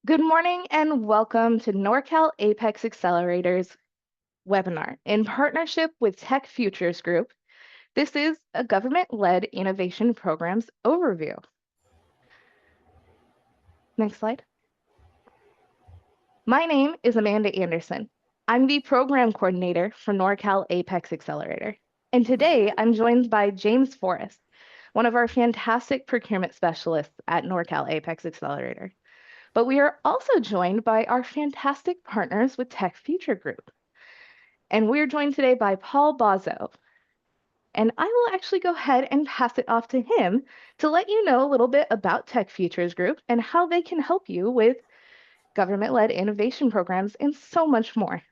Good morning and welcome to Norcal APEX Accelerator's webinar in partnership with Tech Futures Group. This is a government-led innovation programs overview. Next slide. My name is Amanda Anderson. I'm the program coordinator for Norcal APEX Accelerator. And today I'm joined by James Forrest, one of our fantastic procurement specialists at Norcal APEX Accelerator. But we are also joined by our fantastic partners with Tech Future Group. And we're joined today by Paul Bozzo. And I will actually go ahead and pass it off to him to let you know a little bit about Tech Futures Group and how they can help you with government-led innovation programs and so much more.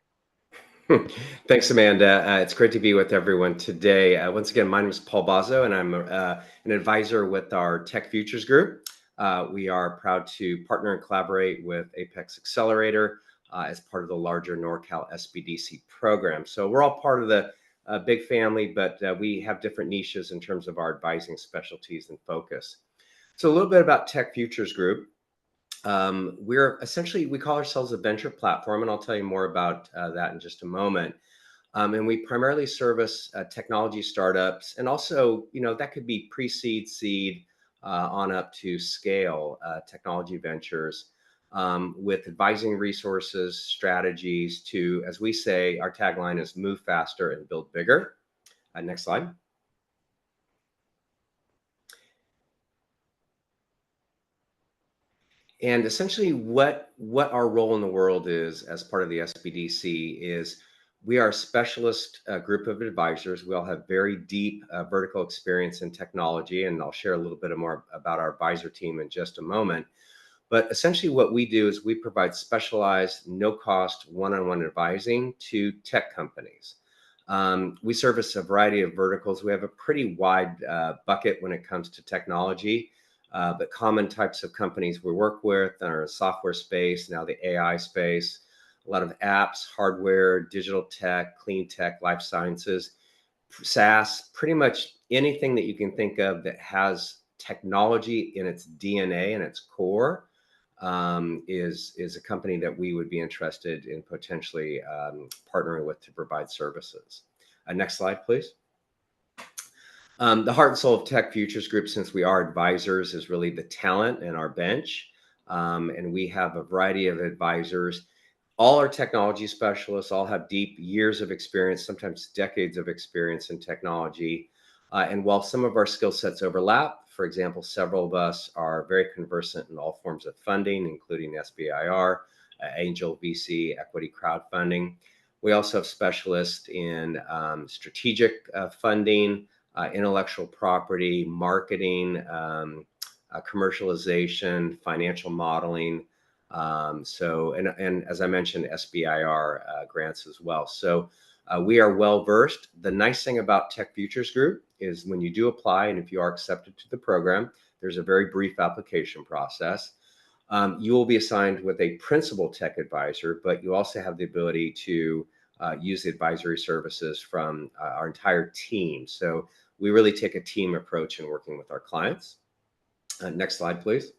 Thanks, Amanda. It's great to be with everyone today. Once again, my name is Paul Bozzo, and I'm an advisor with our Tech Futures Group. We are proud to partner and collaborate with Apex Accelerator as part of the larger NorCal SBDC program. So we're all part of the big family, but we have different niches in terms of our advising specialties and focus. So a little bit about Tech Futures Group. We call ourselves a venture platform, and I'll tell you more about that in just a moment. And we primarily service technology startups, and also, that could be pre-seed, seed, on up to scale technology ventures with advising resources, strategies to, as we say, our tagline is move faster and build bigger. Next slide. And essentially what our role in the world is as part of the SBDC is we are a specialist group of advisors. We all have very deep vertical experience in technology, and I'll share a little bit more about our advisor team in just a moment. But essentially what we do is we provide specialized, no-cost, one-on-one advising to tech companies. We service a variety of verticals. We have a pretty wide bucket when it comes to technology. But common types of companies we work with are software space, now the AI space, a lot of apps, hardware, digital tech, clean tech, life sciences, SaaS, pretty much anything that you can think of that has technology in its DNA and its core is a company that we would be interested in potentially partnering with to provide services. Next slide, please. The heart and soul of Tech Futures Group, since we are advisors, is really the talent and our bench. And we have a variety of advisors. All our technology specialists all have deep years of experience, sometimes decades of experience in technology. And while some of our skill sets overlap, for example, several of us are very conversant in all forms of funding, including SBIR, angel VC, equity crowdfunding. We also have specialists in strategic funding, intellectual property, marketing, commercialization, financial modeling. And as I mentioned, SBIR grants as well. So we are well versed. The nice thing about Tech Futures Group is when you do apply, and if you are accepted to the program, there's a very brief application process. You will be assigned with a principal tech advisor, but you also have the ability to use the advisory services from our entire team. So we really take a team approach in working with our clients. Next slide, please.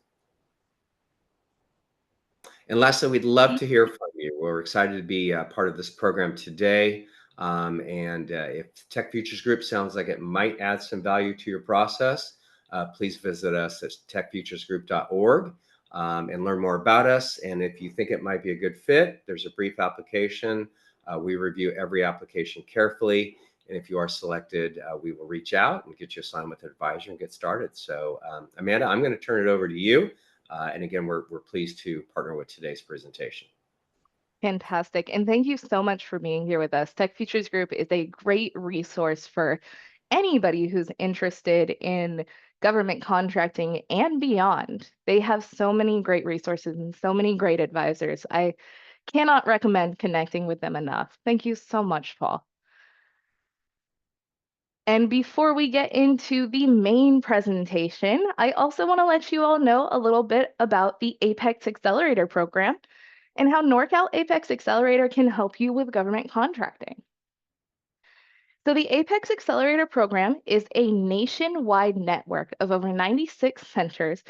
And lastly, we'd love to hear from you. We're excited to be part of this program today. If Tech Futures Group sounds like it might add some value to your process, please visit us at techfuturesgroup.org and learn more about us. And if you think it might be a good fit, there's a brief application. We review every application carefully. And if you are selected, we will reach out and get you assigned with an advisor and get started. So Amanda, I'm going to turn it over to you. And again, we're pleased to partner with today's presentation. Fantastic. And thank you so much for being here with us. Tech Futures Group is a great resource for anybody who's interested in government contracting and beyond. They have so many great resources and so many great advisors. I cannot recommend connecting with them enough. Thank you so much, Paul. And before we get into the main presentation, I also want to let you all know a little bit about the APEX Accelerator program and how Norcal APEX Accelerator can help you with government contracting. So the APEX Accelerator program is a nationwide network of over 96 centers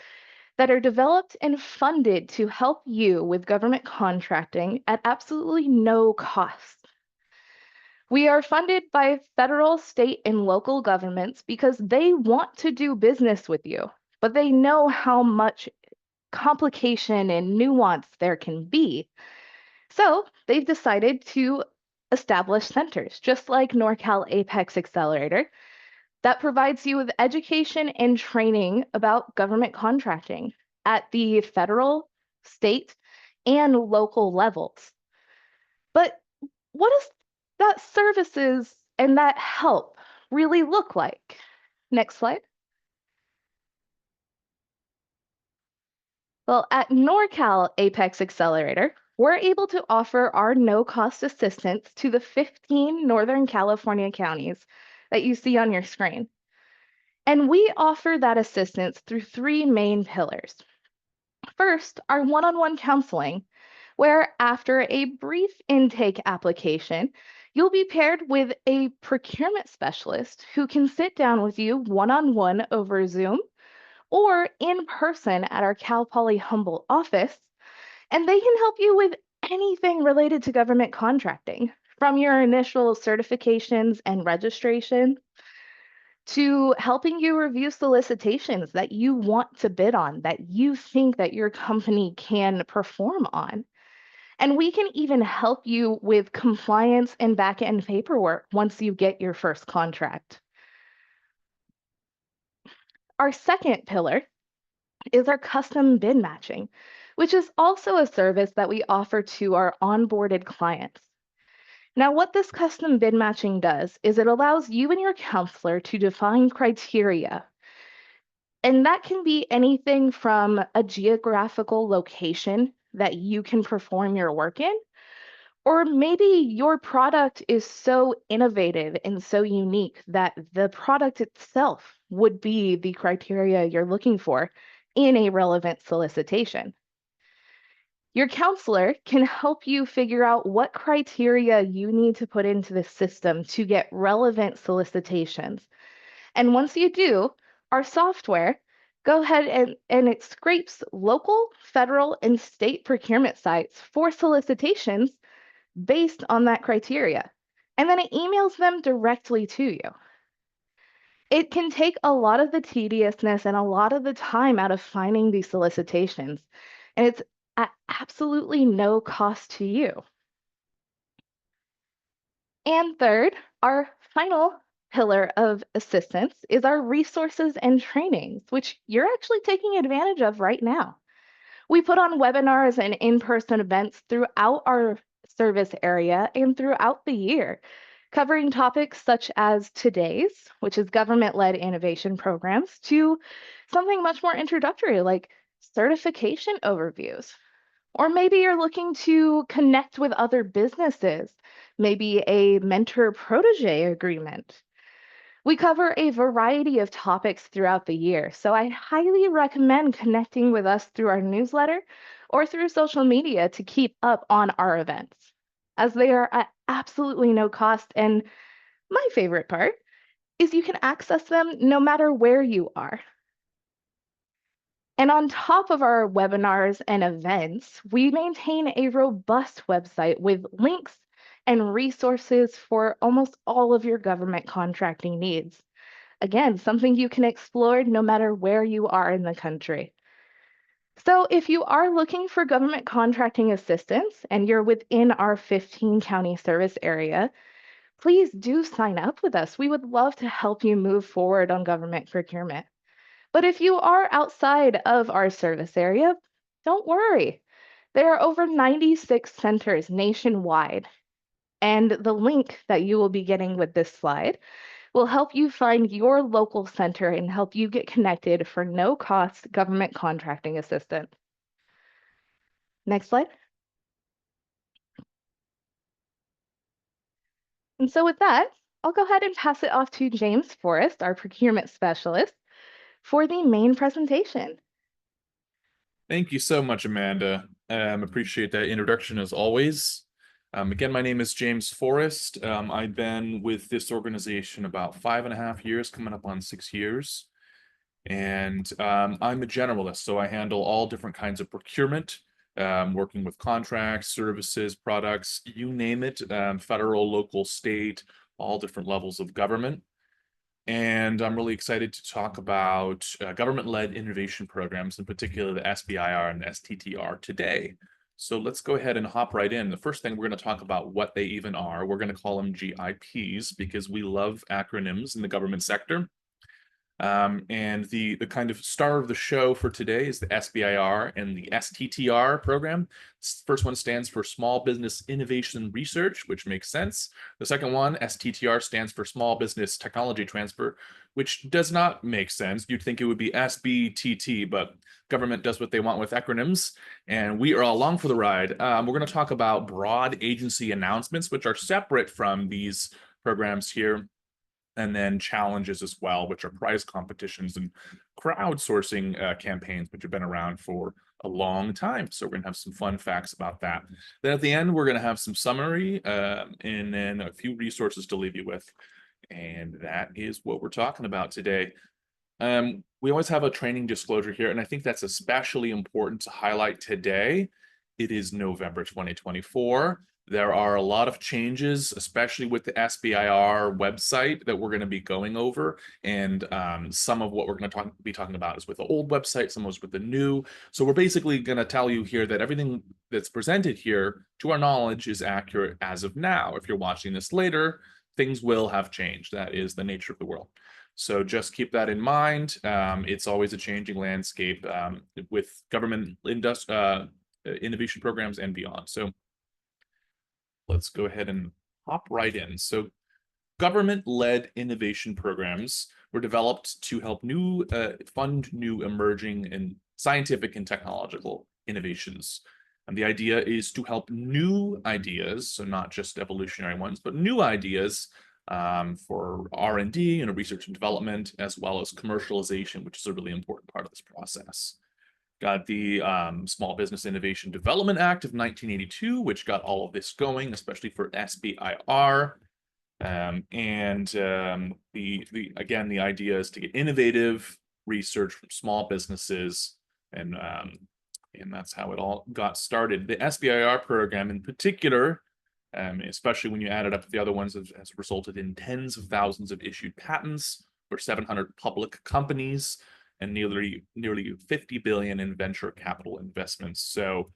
that are developed and funded to help you with government contracting at absolutely no cost. We are funded by federal, state, and local governments because they want to do business with you, but they know how much complication and nuance there can be. So they've decided to establish centers, just like Norcal APEX Accelerator, that provides you with education and training about government contracting at the federal, state, and local levels. But what does that services and that help really look like? Next slide. Well, at Norcal APEX Accelerator, we're able to offer our no-cost assistance to the 15 Northern California counties that you see on your screen. And we offer that assistance through three main pillars. First, our one-on-one counseling, where after a brief intake application, you'll be paired with a procurement specialist who can sit down with you one-on-one over Zoom or in person at our Cal Poly Humboldt office, and they can help you with anything related to government contracting, from your initial certifications and registration to helping you review solicitations that you want to bid on, that you think that your company can perform on. And we can even help you with compliance and back-end paperwork once you get your first contract. Our second pillar is our custom bid matching, which is also a service that we offer to our onboarded clients. Now, what this custom bid matching does is it allows you and your counselor to define criteria. And that can be anything from a geographical location that you can perform your work in, or maybe your product is so innovative and so unique that the product itself would be the criteria you're looking for in a relevant solicitation. Your counselor can help you figure out what criteria you need to put into the system to get relevant solicitations. And once you do, our software, go ahead and it scrapes local, federal, and state procurement sites for solicitations based on that criteria. And then it emails them directly to you. It can take a lot of the tediousness and a lot of the time out of finding these solicitations. And it's at absolutely no cost to you. And third, our final pillar of assistance is our resources and trainings, which you're actually taking advantage of right now. We put on webinars and in-person events throughout our service area and throughout the year, covering topics such as today's, which is government-led innovation programs, to something much more introductory like certification overviews. Or maybe you're looking to connect with other businesses, maybe a mentor-protege agreement. We cover a variety of topics throughout the year, so I highly recommend connecting with us through our newsletter or through social media to keep up on our events, as they are at absolutely no cost. And my favorite part is you can access them no matter where you are. And on top of our webinars and events, we maintain a robust website with links and resources for almost all of your government contracting needs. Again, something you can explore no matter where you are in the country. So if you are looking for government contracting assistance and you're within our 15 county service area, please do sign up with us. We would love to help you move forward on government procurement. But if you are outside of our service area, don't worry. There are over 96 centers nationwide, and the link that you will be getting with this slide will help you find your local center and help you get connected for no-cost government contracting assistance. Next slide. And so with that, I'll go ahead and pass it off to James Forrest, our procurement specialist, for the main presentation. Thank you so much, Amanda. Appreciate that introduction as always. Again, my name is James Forrest. I've been with this organization about 5.5 years, coming up on 6 years. And I'm a generalist, so I handle all different kinds of procurement, working with contracts, services, products, you name it, federal, local, state, all different levels of government. And I'm really excited to talk about government-led innovation programs, in particular the SBIR and the STTR today. So let's go ahead and hop right in. The first thing we're going to talk about what they even are. We're going to call them GIPs because we love acronyms in the government sector. And the kind of star of the show for today is the SBIR and the STTR program. First one stands for Small Business Innovation Research, which makes sense. The second one, STTR, stands for Small Business Technology Transfer, which does not make sense. You'd think it would be SBTT, but government does what they want with acronyms, and we are along for the ride. We're going to talk about broad agency announcements, which are separate from these programs here, and then challenges as well, which are prize competitions and crowdsourcing campaigns, which have been around for a long time. So we're going to have some fun facts about that. Then at the end, we're going to have some summary and then a few resources to leave you with. And that is what we're talking about today. We always have a training disclosure here, and I think that's especially important to highlight today. It is November 2024. There are a lot of changes, especially with the SBIR website that we're going to be going over. And some of what we're going to be talking about is with the old website, some is with the new. So we're basically going to tell you here that everything that's presented here, to our knowledge, is accurate as of now. If you're watching this later, things will have changed. That is the nature of the world. So just keep that in mind. It's always a changing landscape with government innovation programs and beyond. So let's go ahead and hop right in. So government-led innovation programs were developed to help fund new emerging and scientific and technological innovations. And the idea is to help new ideas, so not just evolutionary ones, but new ideas for R&D and research and development, as well as commercialization, which is a really important part of this process. Got the Small Business Innovation Development Act of 1982, which got all of this going, especially for SBIR. Again, the idea is to get innovative research from small businesses, and that's how it all got started. The SBIR program in particular, especially when you add it up with the other ones, has resulted in tens of thousands of issued patents for 700 public companies and nearly 50 billion in venture capital investments. So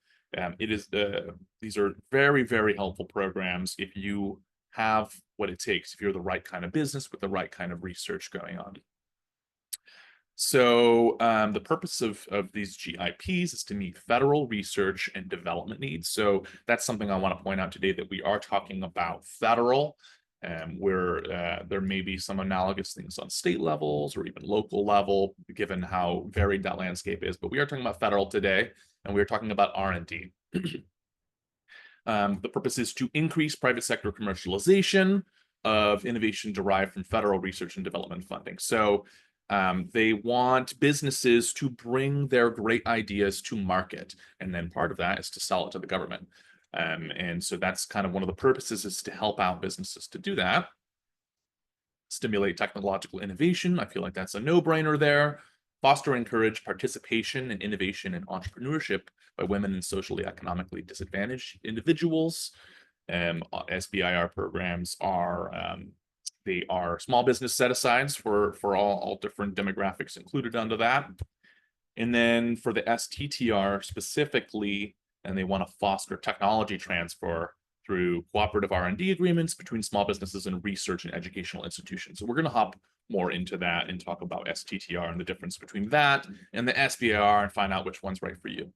these are very, very helpful programs if you have what it takes, if you're the right kind of business with the right kind of research going on. So the purpose of these GIPs is to meet federal research and development needs. So that's something I want to point out today, that we are talking about federal, where there may be some analogous things on state levels or even local level, given how varied that landscape is. But we are talking about federal today, and we are talking about R&D. The purpose is to increase private sector commercialization of innovation derived from federal research and development funding. So they want businesses to bring their great ideas to market, and then part of that is to sell it to the government. And so that's kind of one of the purposes, is to help out businesses to do that. Stimulate technological innovation. I feel like that's a no-brainer there. Foster and encourage participation and innovation and entrepreneurship by women and socially economically disadvantaged individuals. SBIR programs are they are small business set-asides for all different demographics included under that. And then for the STTR specifically, and they want to foster technology transfer through cooperative R&D agreements between small businesses and research and educational institutions. So we're going to hop more into that and talk about STTR and the difference between that and the SBIR and find out which one's right for you.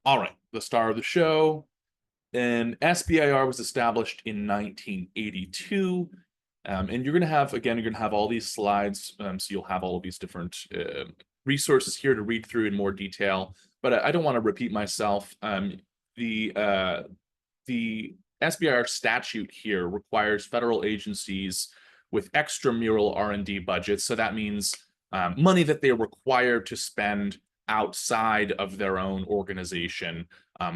All right, the star of the show. And SBIR was established in 1982. And you're going to have all these slides. So you'll have all of these different resources here to read through in more detail. But I don't want to repeat myself. The SBIR statute here requires federal agencies with extramural R&D budgets. So that means money that they're required to spend outside of their own organization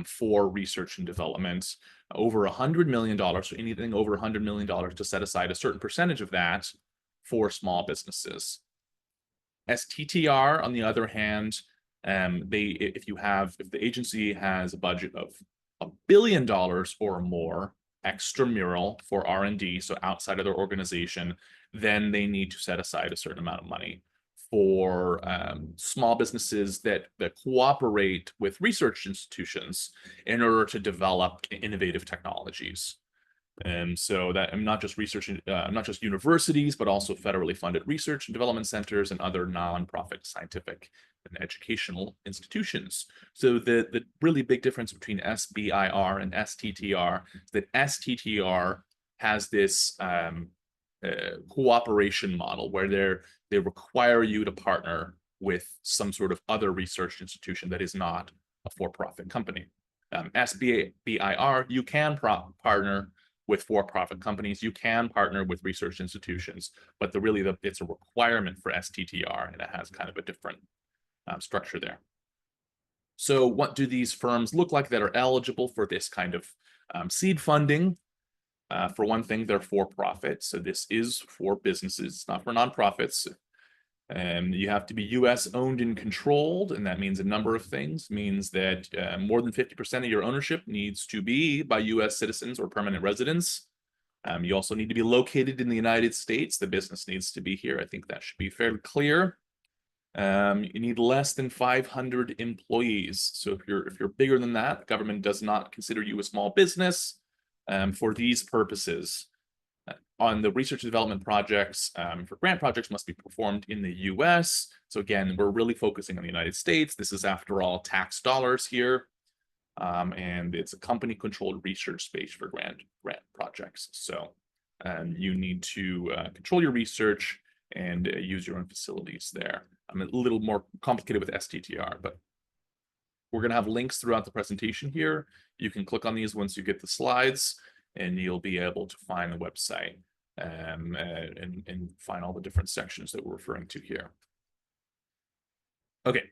for research and development, over $100 million. So anything over $100 million, to set aside a certain percentage of that for small businesses. STTR, on the other hand, if the agency has a budget of $1 billion or more extramural for R&D, so outside of their organization, then they need to set aside a certain amount of money for small businesses that cooperate with research institutions in order to develop innovative technologies. And so that I'm not just not just universities, but also federally funded research and development centers and other nonprofit scientific and educational institutions. So the really big difference between SBIR and STTR is that STTR has this cooperation model where they require you to partner with some sort of other research institution that is not a for-profit company. SBIR, you can partner with for-profit companies, you can partner with research institutions, but it's a requirement for STTR, and it has kind of a different structure there. So what do these firms look like that are eligible for this kind of seed funding? For one thing, they're for-profit, so this is for businesses, not for nonprofits. You have to be US owned and controlled, and that means a number of things. It means that more than 50% of your ownership needs to be by US citizens or permanent residents. You also need to be located in the United States. The business needs to be here. I think that should be fairly clear. You need less than 500 employees. So if you're bigger than that, the government does not consider you a small business for these purposes. On the research and development projects, for grant projects must be performed in the US. So again, we're really focusing on the United States. This is, after all, tax dollars here. And it's a company-controlled research space for grant projects. So you need to control your research and use your own facilities there. I'm a little more complicated with STTR, but we're going to have links throughout the presentation here. You can click on these once you get the slides, and you'll be able to find the website and find all the different sections that we're referring to here. Okay,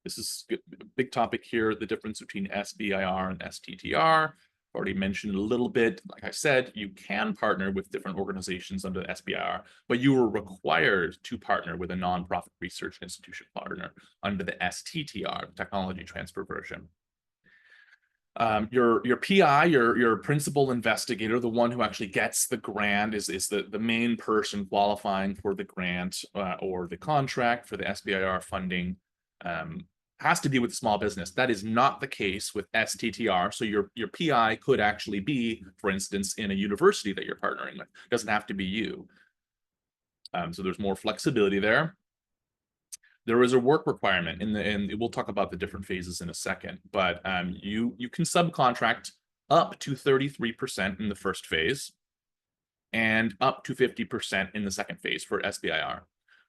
this is a big topic here, the difference between SBIR and STTR. I've already mentioned a little bit. Like I said, you can partner with different organizations under the SBIR, but you are required to partner with a nonprofit research institution partner under the STTR, technology transfer version. Your PI, your principal investigator, the one who actually gets the grant, is the main person qualifying for the grant or the contract for the SBIR funding. Has to be with a small business. That is not the case with STTR. So your PI could actually be, for instance, in a university that you're partnering with. It doesn't have to be you. So there's more flexibility there. There is a work requirement, and we'll talk about the different phases in a second, but you can subcontract up to 33% in the first phase and up to 50% in the second phase for SBIR.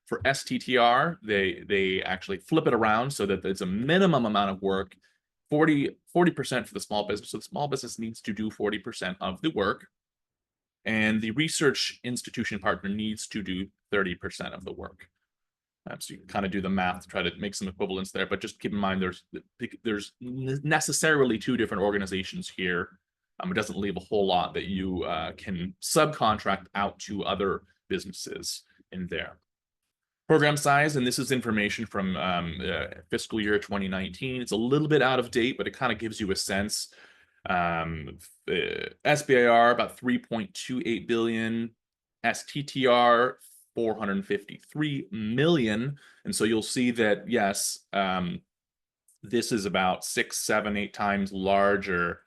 For STTR, they actually flip it around so that it's a minimum amount of work, 40% for the small business. So the small business needs to do 40% of the work, and the research institution partner needs to do 30% of the work. So you can kind of do the math to try to make some equivalence there, but just keep in mind there's necessarily two different organizations here. It doesn't leave a whole lot that you can subcontract out to other businesses in there. Program size, and this is information from fiscal year 2019. It's a little bit out of date, but it kind of gives you a sense. SBIR, about 3.28 billion. STTR, 453 million. And so you'll see that, yes, this is about 6, 7, 8 times larger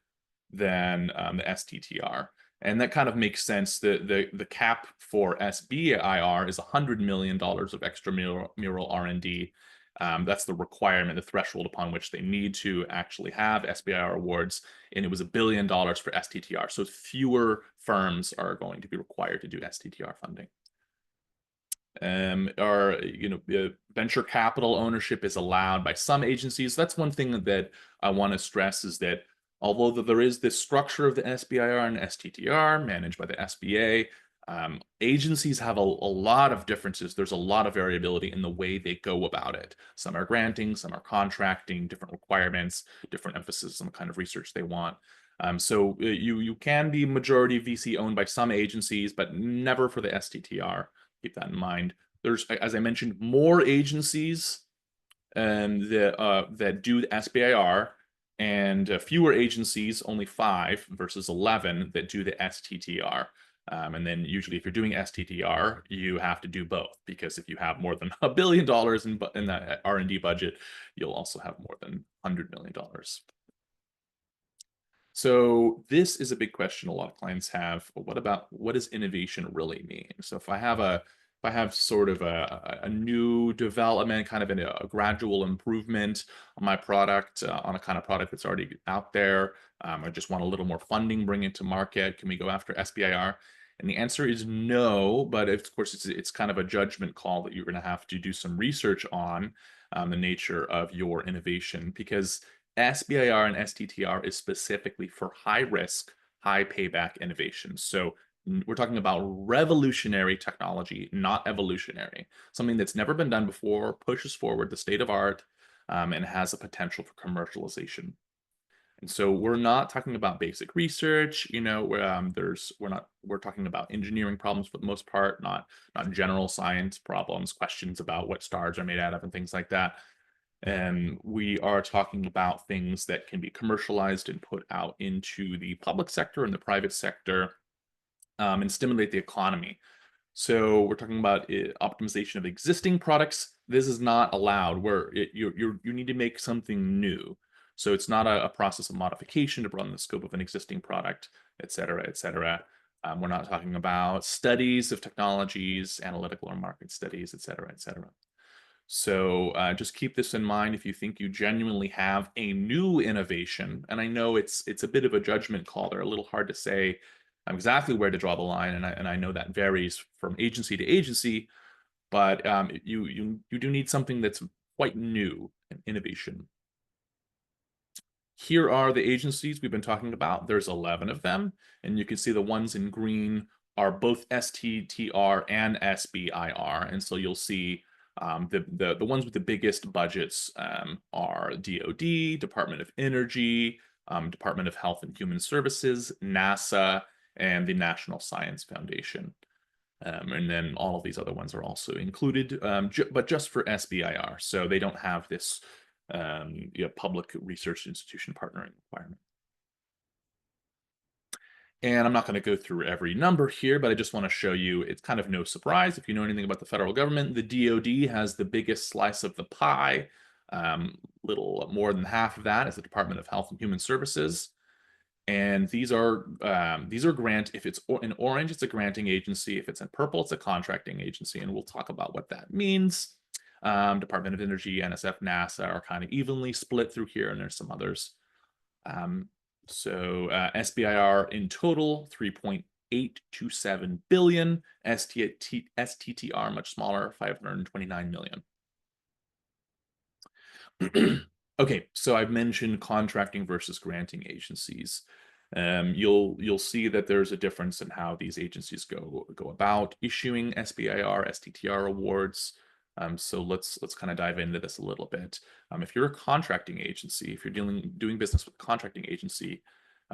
than the STTR. And that kind of makes sense. The cap for SBIR is $100 million of extramural R&D. That's the requirement, the threshold upon which they need to actually have SBIR awards. And it was $1 billion for STTR. So fewer firms are going to be required to do STTR funding. Venture capital ownership is allowed by some agencies. That's one thing that I want to stress, is that although there is this structure of the SBIR and STTR managed by the SBA, agencies have a lot of differences. There's a lot of variability in the way they go about it. Some are granting, some are contracting, different requirements, different emphasis on the kind of research they want. So you can be majority VC owned by some agencies, but never for the STTR. Keep that in mind. There's, as I mentioned, more agencies that do the SBIR, and fewer agencies, only 5 versus 11 that do the STTR. And then usually if you're doing STTR, you have to do both, because if you have more than $1 billion in that R&D budget, you'll also have more than $100 million. So this is a big question a lot of clients have. What does innovation really mean? So if I have sort of a new development, kind of a gradual improvement on my product, on a kind of product that's already out there, I just want a little more funding, bring it to market, can we go after SBIR? And the answer is no, but of course it's kind of a judgment call that you're going to have to do some research on the nature of your innovation, because SBIR and STTR is specifically for high risk, high payback innovations. So we're talking about revolutionary technology, not evolutionary. Something that's never been done before, pushes forward the state of art, and has a potential for commercialization. And so we're not talking about basic research, we're talking about engineering problems for the most part, not general science problems, questions about what stars are made out of and things like that. And we are talking about things that can be commercialized and put out into the public sector and the private sector, and stimulate the economy. So we're talking about optimization of existing products. This is not allowed, where you need to make something new. So it's not a process of modification to broaden the scope of an existing product, et cetera, et cetera. We're not talking about studies of technologies, analytical or market studies, et cetera, et cetera. So just keep this in mind if you think you genuinely have a new innovation. And I know it's a bit of a judgment call. They're a little hard to say exactly where to draw the line, and I know that varies from agency to agency. But you do need something that's quite new, an innovation. Here are the agencies we've been talking about. There's 11 of them, and you can see the ones in green are both STTR and SBIR. And so you'll see the ones with the biggest budgets are DoD, Department of Energy, Department of Health and Human Services, NASA, and the National Science Foundation. And then all of these other ones are also included, but just for SBIR. So they don't have this public research institution partnering requirement. And I'm not going to go through every number here, but I just want to show you, it's kind of no surprise if you know anything about the federal government. The DoD has the biggest slice of the pie. Little more than half of that is the Department of Health and Human Services. And these are grant. If it's in orange, it's a granting agency. If it's in purple, it's a contracting agency. And we'll talk about what that means. Department of Energy, NSF, NASA are kind of evenly split through here, and there's some others. So SBIR in total, 3.827 billion. STTR, much smaller, 529 million. Okay, so I've mentioned contracting versus granting agencies. You'll see that there's a difference in how these agencies go about issuing SBIR, STTR awards. So let's kind of dive into this a little bit. If you're a contracting agency, if you're doing business with a contracting agency,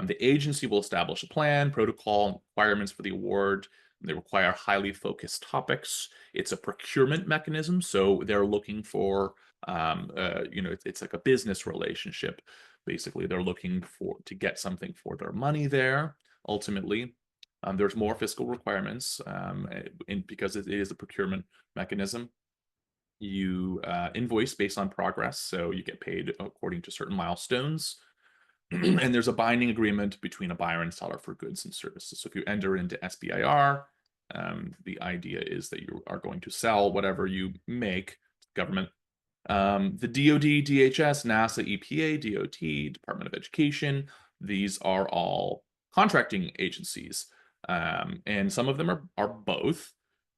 the agency will establish a plan, protocol, requirements for the award. They require highly focused topics. It's a procurement mechanism, so they're looking for it's like a business relationship. Basically, they're looking to get something for their money there. Ultimately, there's more fiscal requirements, because it is a procurement mechanism. You invoice based on progress, so you get paid according to certain milestones. And there's a binding agreement between a buyer and seller for goods and services. So if you enter into SBIR, the idea is that you are going to sell whatever you make to the government. The DoD, DHS, NASA, EPA, DOT, Department of Education, these are all contracting agencies. And some of them are both.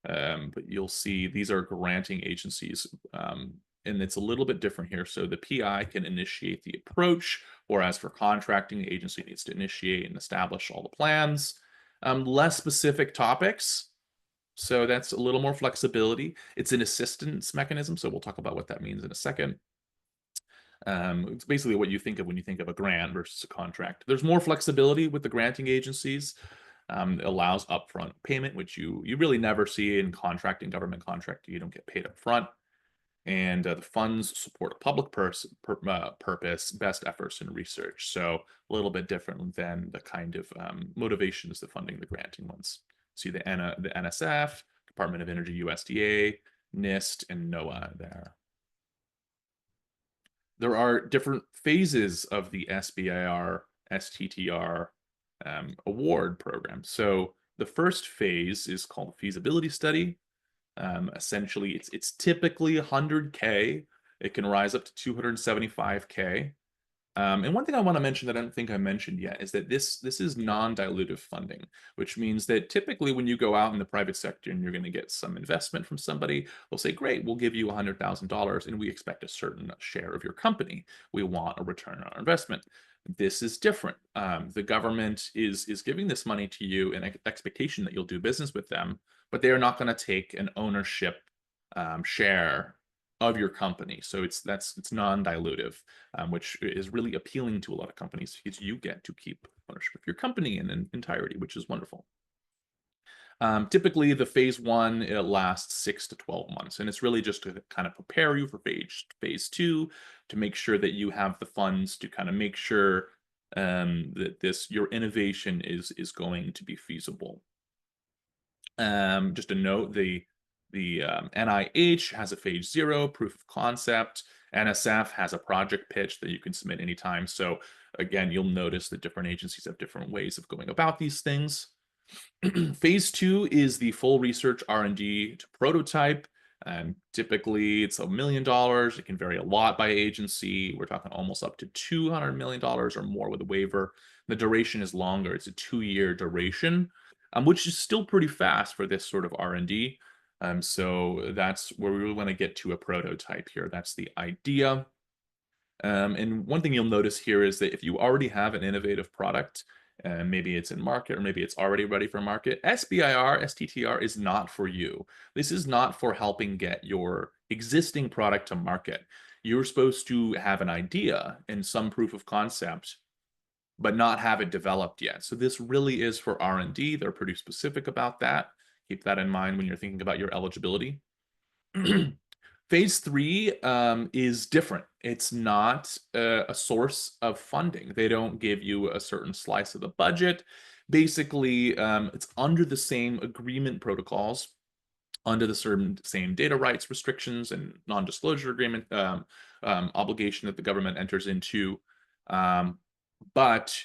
But you'll see these are granting agencies, and it's a little bit different here. So the PI can initiate the approach, whereas for contracting, the agency needs to initiate and establish all the plans. Less specific topics, so that's a little more flexibility. It's an assistance mechanism, so we'll talk about what that means in a second. It's basically what you think of when you think of a grant versus a contract. There's more flexibility with the granting agencies. It allows upfront payment, which you really never see in contracting, government contracting. You don't get paid up front. And the funds support a public purpose, best efforts in research. So a little bit different than the kind of motivations that funding the granting ones. See the NSF, Department of Energy, USDA, NIST, and NOAA there. There are different phases of the SBIR, STTR award program. So the first phase is called a feasibility study. Essentially, it's typically 100K. It can rise up to 275K. And one thing I want to mention that I don't think I mentioned yet is that this is non-dilutive funding, which means that typically when you go out in the private sector and you're going to get some investment from somebody, they'll say, great, we'll give you $100,000 and we expect a certain share of your company. We want a return on our investment. This is different. The government is giving this money to you in expectation that you'll do business with them, but they are not going to take an ownership share of your company. So it's non-dilutive, which is really appealing to a lot of companies because you get to keep ownership of your company in entirety, which is wonderful. Typically, the phase one, it lasts 6 to 12 months, and it's really just to kind of prepare you for phase two, to make sure that you have the funds to kind of make sure that your innovation is going to be feasible. Just a note, the NIH has a phase 0 proof of concept. NSF has a project pitch that you can submit anytime. So again, you'll notice that different agencies have different ways of going about these things. Phase 2 is the full research R&D to prototype. Typically, it's $1 million. It can vary a lot by agency. We're talking almost up to $200 million or more with a waiver. The duration is longer. It's a 2-year duration, which is still pretty fast for this sort of R&D. So that's where we really want to get to a prototype here. That's the idea. And one thing you'll notice here is that if you already have an innovative product, maybe it's in market or maybe it's already ready for market, SBIR, STTR is not for you. This is not for helping get your existing product to market. You're supposed to have an idea and some proof of concept, but not have it developed yet. So this really is for R&D. They're pretty specific about that. Keep that in mind when you're thinking about your eligibility. Phase 3 is different. It's not a source of funding. They don't give you a certain slice of the budget. Basically, it's under the same agreement protocols, under the same data rights restrictions and non-disclosure agreement obligation that the government enters into. But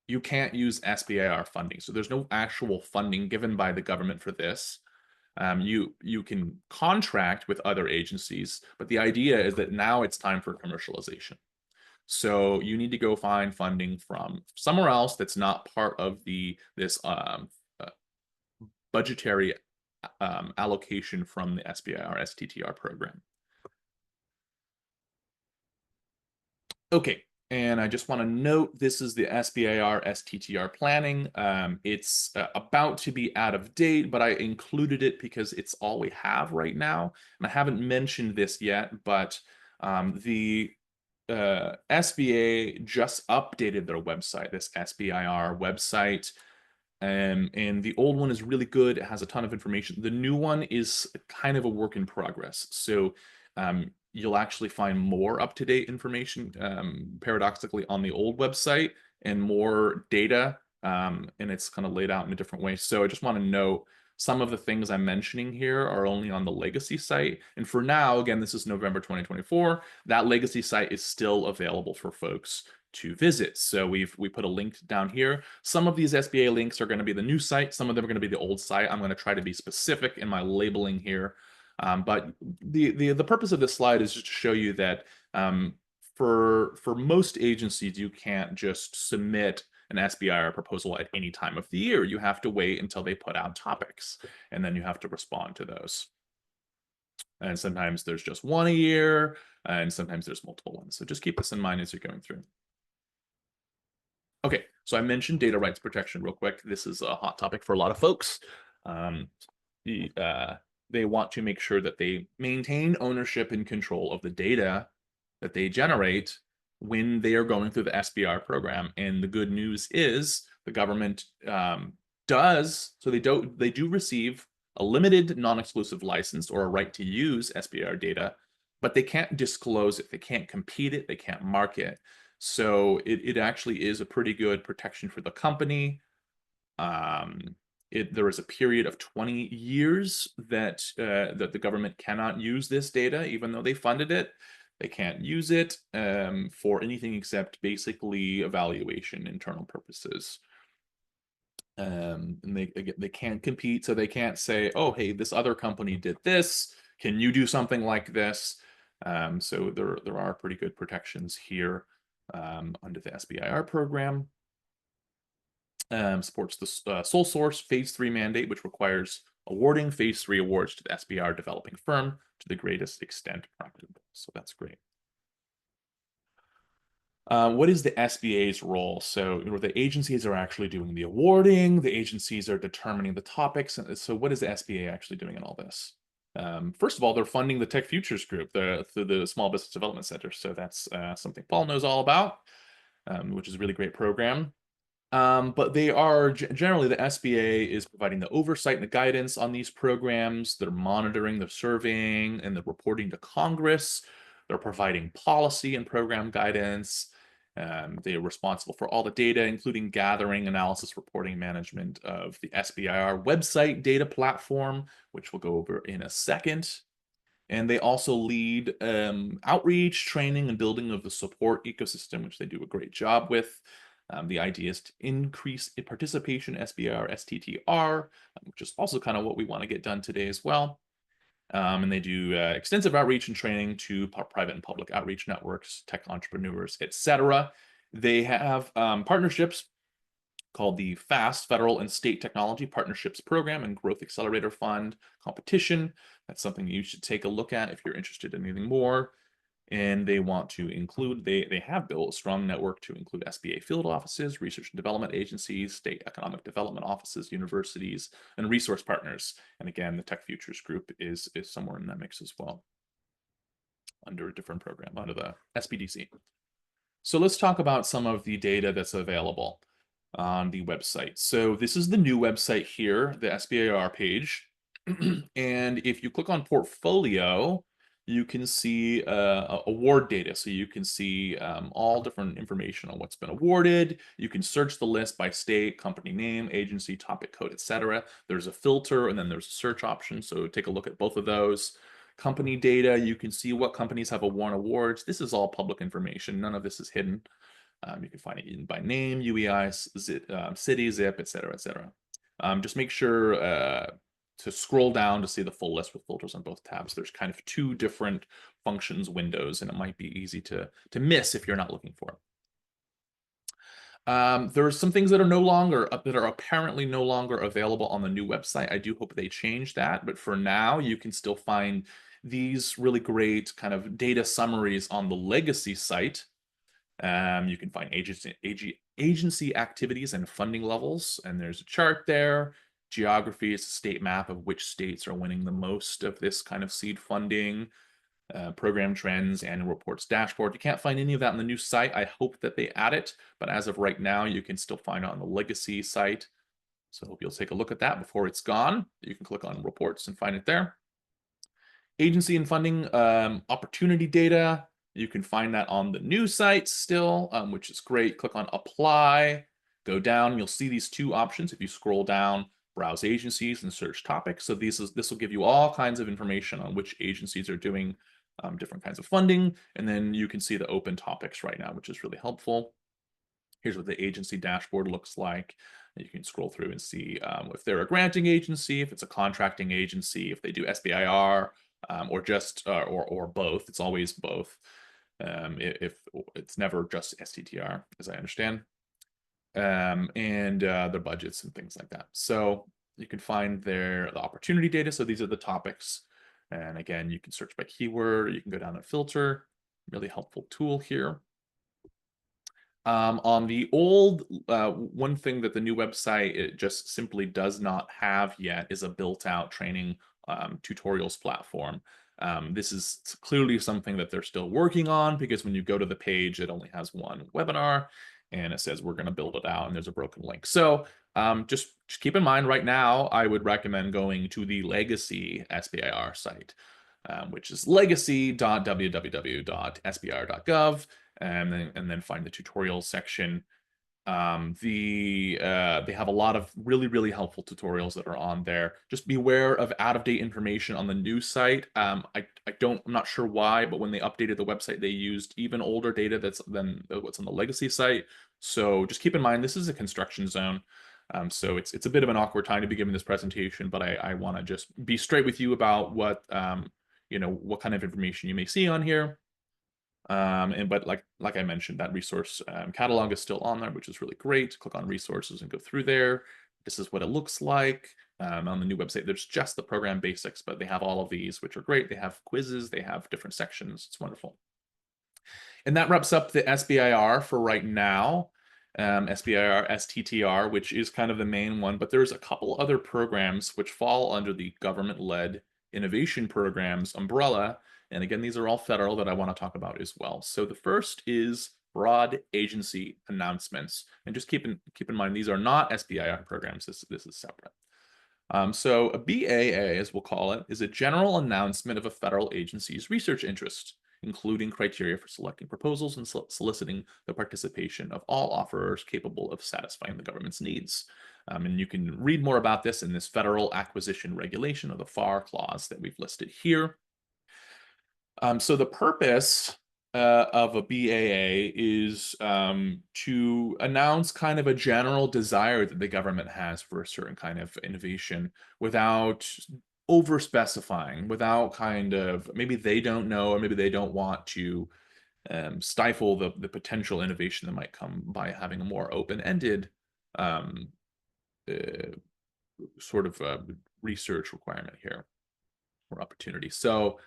you can't use SBIR funding. So there's no actual funding given by the government for this. You can contract with other agencies, but the idea is that now it's time for commercialization. So you need to go find funding from somewhere else that's not part of this budgetary allocation from the SBIR STTR program. Okay. And I just want to note, this is the SBIR STTR planning. It's about to be out of date, but I included it because it's all we have right now. And I haven't mentioned this yet, but the SBA just updated their website, this SBIR website. And the old one is really good. It has a ton of information. The new one is kind of a work in progress. So you'll actually find more up-to-date information, paradoxically, on the old website and more data, and it's kind of laid out in a different way. So I just want to note some of the things I'm mentioning here are only on the legacy site. And for now, again, this is November 2024, that legacy site is still available for folks to visit. So we put a link down here. Some of these SBA links are going to be the new site. Some of them are going to be the old site. I'm going to try to be specific in my labeling here. But the purpose of this slide is just to show you that for most agencies, you can't just submit an SBIR proposal at any time of the year. You have to wait until they put out topics, and then you have to respond to those. And sometimes there's just one a year, and sometimes there's multiple ones. So just keep this in mind as you're going through. Okay, so I mentioned data rights protection real quick. This is a hot topic for a lot of folks. They want to make sure that they maintain ownership and control of the data that they generate when they are going through the SBIR program. And the good news is the government does, so they do receive a limited non-exclusive license or a right to use SBIR data, but they can't disclose it, they can't compete it, they can't market. So it actually is a pretty good protection for the company. There is a period of 20 years that that the government cannot use this data, even though they funded it. They can't use it for anything except basically evaluation, internal purposes. And they can't compete, so they can't say, oh, hey, this other company did this. Can you do something like this? So there are pretty good protections here under the SBIR program. Supports the sole source phase 3 mandate, which requires awarding phase 3 awards to the SBIR developing firm to the greatest extent practicable. So that's great. What is the SBA's role? So the agencies are actually doing the awarding, the agencies are determining the topics. So what is the SBA actually doing in all this? First of all, they're funding the Tech Futures Group through the Small Business Development Center. So that's something Paul knows all about, which is a really great program. But they are generally, the SBA is providing the oversight and the guidance on these programs. They're monitoring, they're surveying, and they're reporting to Congress. They're providing policy and program guidance. They are responsible for all the data, including gathering, analysis, reporting, management of the SBIR website data platform, which we'll go over in a second. And they also lead outreach, training, and building of the support ecosystem, which they do a great job with. The idea is to increase participation, SBIR, STTR, which is also kind of what we want to get done today as well. And they do extensive outreach and training to private and public outreach networks, tech entrepreneurs, etc. They have partnerships called the FAST, Federal and State Technology Partnerships Program and Growth Accelerator Fund competition. That's something you should take a look at if you're interested in anything more. And they want to include, they have built a strong network to include SBA field offices, research and development agencies, state economic development offices, universities, and resource partners. And again, the Tech Futures Group is somewhere in that mix as well, under a different program, under the SBDC. So let's talk about some of the data that's available on the website. So this is the new website here, the SBIR page. And if you click on portfolio, you can see award data. So you can see all different information on what's been awarded. You can search the list by state, company name, agency, topic code, etc. There's a filter and then there's a search option. So take a look at both of those. Company data, you can see what companies have won awards. This is all public information. None of this is hidden. You can find it by name, UEI, city, zip, etc., etc. Just make sure to scroll down to see the full list with filters on both tabs. There's kind of two different functions windows, and it might be easy to miss if you're not looking for it. There are some things that are apparently no longer available on the new website. I do hope they change that, but for now, you can still find these really great kind of data summaries on the legacy site. You can find agency activities and funding levels, and there's a chart there. Geography is a state map of which states are winning the most of this kind of seed funding. Program trends, annual reports dashboard. You can't find any of that on the new site. I hope that they add it, but as of right now, you can still find it on the legacy site. So I hope you'll take a look at that before it's gone. You can click on reports and find it there. Agency and funding opportunity data. You can find that on the new site still, which is great. Click on apply, go down, you'll see these two options. If you scroll down, browse agencies and search topics. So this will give you all kinds of information on which agencies are doing different kinds of funding. And then you can see the open topics right now, which is really helpful. Here's what the agency dashboard looks like. You can scroll through and see if they're a granting agency, if it's a contracting agency, if they do SBIR, or just or both. It's always both. If it's never just STTR, as I understand, and their budgets and things like that. So you can find the opportunity data. So these are the topics, and again, you can search by keyword. You can go down and filter. Really helpful tool here. On the old, one thing that the new website, it just simply does not have yet is a built-out training tutorials platform. This is clearly something that they're still working on, because when you go to the page, it only has one webinar and it says we're going to build it out, and there's a broken link. So Just keep in mind right now, I would recommend going to the legacy SBIR site, which is legacy.www.sbir.gov, and then find the tutorials section. They have a lot of really helpful tutorials that are on there. Just beware of out-of-date information on the new site. I'm not sure why, but when they updated the website, they used even older data than what's on the legacy site. So just keep in mind, this is a construction zone. So it's a bit of an awkward time to be giving this presentation, but I want to just be straight with you about what what kind of information you may see on here. But like I mentioned, that resource catalog is still on there, which is really great. Click on resources and go through there. This is what it looks like. On the new website, there's just the program basics, but they have all of these, which are great. They have quizzes, they have different sections. It's wonderful. And that wraps up the SBIR for right now. SBIR, STTR, which is kind of the main one, but there's a couple other programs which fall under the government-led innovation programs umbrella. And again, these are all federal that I want to talk about as well. So the first is broad agency announcements. And just keep in mind, these are not SBIR programs. This is separate. So a BAA, as we'll call it, is a general announcement of a federal agency's research interest, including criteria for selecting proposals and soliciting the participation of all offerers capable of satisfying the government's needs. And you can read more about this in this Federal Acquisition Regulation, or the FAR clause that we've listed here. So the purpose of a BAA is to announce kind of a general desire that the government has for a certain kind of innovation without over specifying, without kind of, maybe they don't know, or maybe they don't want to stifle the potential innovation that might come by having a more open-ended sort of research requirement here, or opportunity. So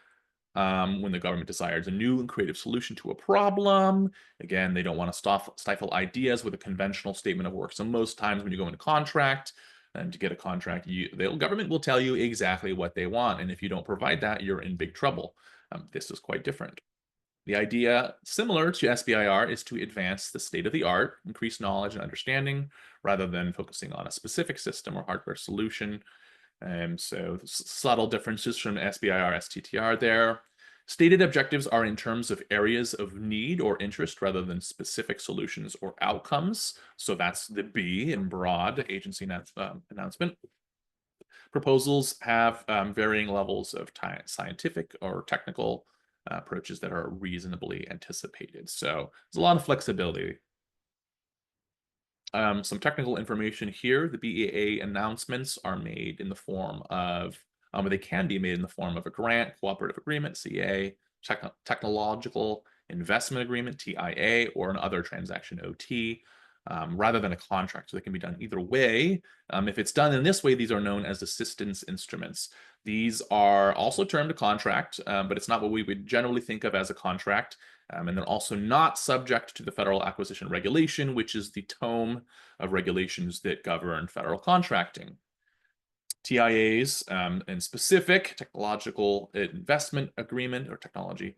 when the government desires a new and creative solution to a problem, again, they don't want to stifle ideas with a conventional statement of work. So most times when you go into contract, and to get a contract, the government will tell you exactly what they want. And if you don't provide that, you're in big trouble. This is quite different. The idea, similar to SBIR, is to advance the state of the art, increase knowledge and understanding, rather than focusing on a specific system or hardware solution. So subtle differences from SBIR, STTR there. Stated objectives are in terms of areas of need or interest rather than specific solutions or outcomes. So that's the B in broad agency announcement. Proposals have varying levels of scientific or technical approaches that are reasonably anticipated. So there's a lot of flexibility. Some technical information here. The BAA announcements are made in the form of, or they can be made in the form of a grant, cooperative agreement, CA, technological investment agreement, TIA, or an other transaction, OT, rather than a contract. So they can be done either way. If it's done in this way, these are known as assistance instruments. These are also termed a contract, but it's not what we would generally think of as a contract. And then also not subject to the Federal Acquisition Regulation, which is the tome of regulations that govern federal contracting. TIAs and specific technological investment agreement or technology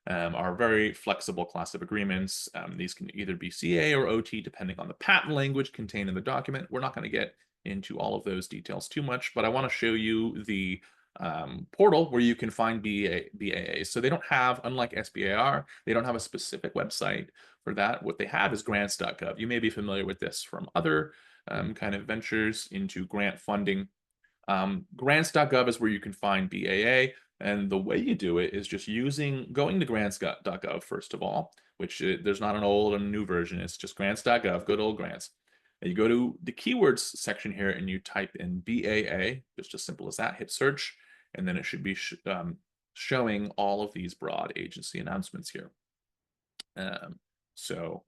are very flexible class of agreements. These can either be CA or OT, depending on the patent language contained in the document. We're not going to get into all of those details too much, but I want to show you the portal where you can find BAAs. So they don't have, unlike SBIR, they don't have a specific website for that. What they have is grants.gov. You may be familiar with this from other kind of ventures into grant funding. Grants.gov is where you can find BAA. And the way you do it is just going to grants.gov, first of all, which there's not an old and new version. It's just grants.gov, good old grants. And you go to the keywords section here and you type in BAA, just as simple as that, hit search, and then it should be showing all of these broad agency announcements here. So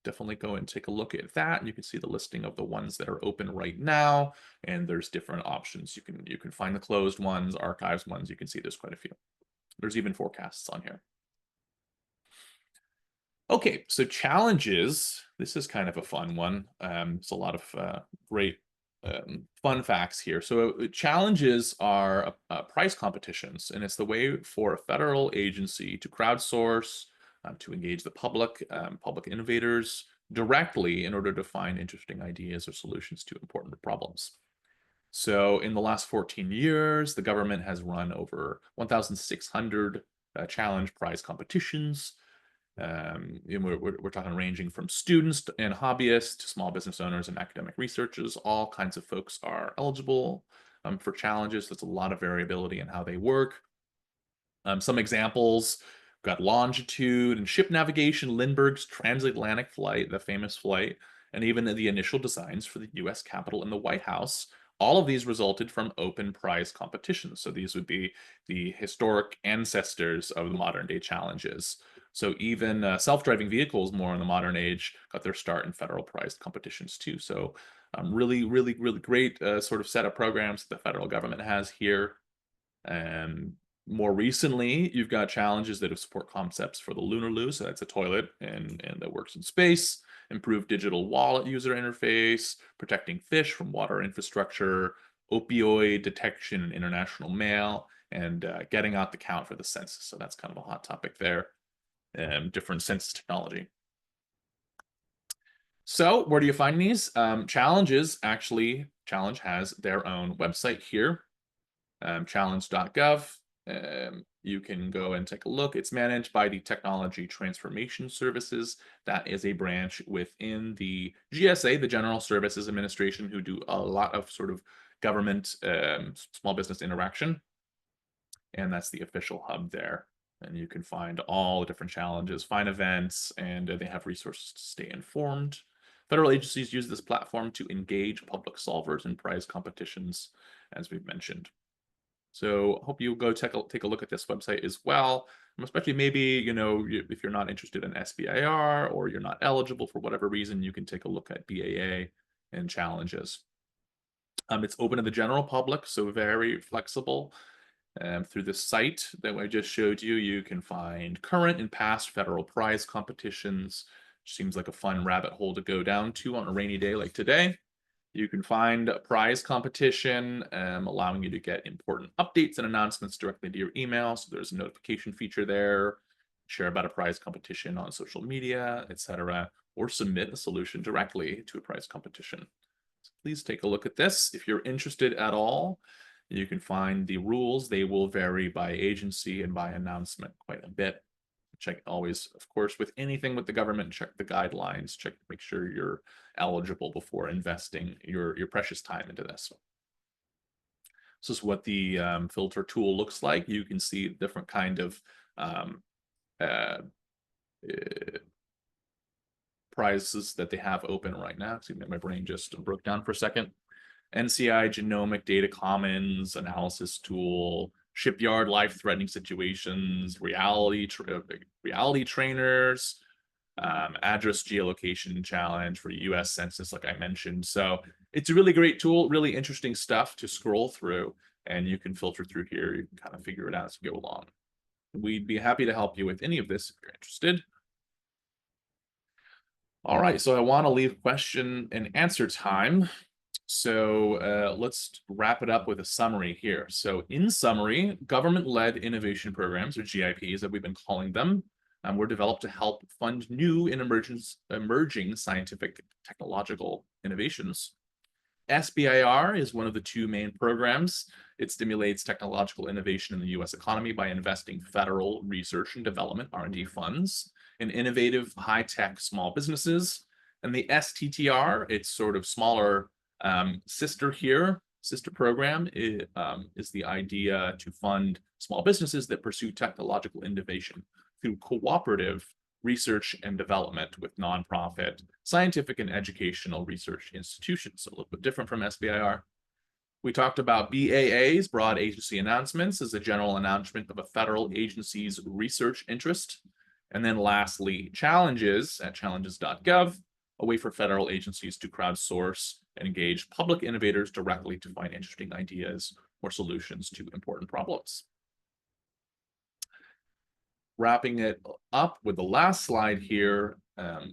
definitely go and take a look at that. You can see the listing of the ones that are open right now, and there's different options. You can find the closed ones, archives ones. You can see there's quite a few. There's even forecasts on here. Okay, so challenges. This is kind of a fun one. It's a lot of great fun facts here. So challenges are price competitions, and it's the way for a federal agency to crowdsource to engage the public, public innovators directly in order to find interesting ideas or solutions to important problems. So in the last 14 years, the government has run over 1,600 challenge prize competitions. We're talking ranging from students and hobbyists to small business owners and academic researchers. All kinds of folks are eligible for challenges. There's a lot of variability in how they work. Some examples, we've got longitude and ship navigation, Lindbergh's transatlantic flight, the famous flight, and even the initial designs for the US Capitol and the White House. All of these resulted from open prize competitions. So these would be the historic ancestors of the modern day challenges. So even self-driving vehicles more in the modern age got their start in federal prize competitions too. So really great sort of set of programs that the federal government has here. And more recently, you've got challenges that support concepts for the Lunar Loo, so that's a toilet and that works in space, improved digital wallet user interface, protecting fish from water infrastructure, opioid detection in international mail, and getting out the count for the census. So that's kind of a hot topic there, different census technology. So where do you find these? Challenge has their own website here, challenge.gov. You can go and take a look. It's managed by the Technology Transformation Services. That is a branch within the GSA, the General Services Administration, who do a lot of sort of government small business interaction. And that's the official hub there. And you can find all the different challenges, find events, and they have resources to stay informed. Federal agencies use this platform to engage public solvers in prize competitions, as we've mentioned. So I hope you go take a look at this website as well, especially maybe, if you're not interested in SBIR or you're not eligible for whatever reason, you can take a look at BAA and challenges. It's open to the general public, so very flexible. Through the site that I just showed you, you can find current and past federal prize competitions. Seems like a fun rabbit hole to go down to on a rainy day like today. You can find a prize competition, allowing you to get important updates and announcements directly to your email. So there's a notification feature there, share about a prize competition on social media, etc., or submit a solution directly to a prize competition. So please take a look at this. If you're interested at all, you can find the rules. They will vary by agency and by announcement quite a bit. Check always, of course, with anything with the government, check the guidelines, check to make sure you're eligible before investing your precious time into this. This is what the filter tool looks like. You can see different kind of prizes that they have open right now. Excuse me, my brain just broke down for a second. NCI Genomic Data Commons Analysis Tool, Shipyard Life-Threatening Situations, Reality Trainers, Address Geolocation Challenge for US Census, like I mentioned. So it's a really great tool, really interesting stuff to scroll through, and you can filter through here. You can kind of figure it out as you go along. We'd be happy to help you with any of this if you're interested. All right, so I want to leave question and answer time. So let's wrap it up with a summary here. So in summary, government-led innovation programs, or GIPs that we've been calling them, were developed to help fund new and emerging scientific technological innovations. SBIR is one of the two main programs. It stimulates technological innovation in the US economy by investing federal research and development, R&D funds, in innovative high-tech small businesses. And the STTR, its sort of smaller sister program is the idea to fund small businesses that pursue technological innovation through cooperative research and development with nonprofit scientific and educational research institutions. So a little bit different from SBIR. We talked about BAAs, broad agency announcements, as a general announcement of a federal agency's research interest. And then lastly, challenges at challenges.gov, a way for federal agencies to crowdsource and engage public innovators directly to find interesting ideas or solutions to important problems. Wrapping it up with the last slide here,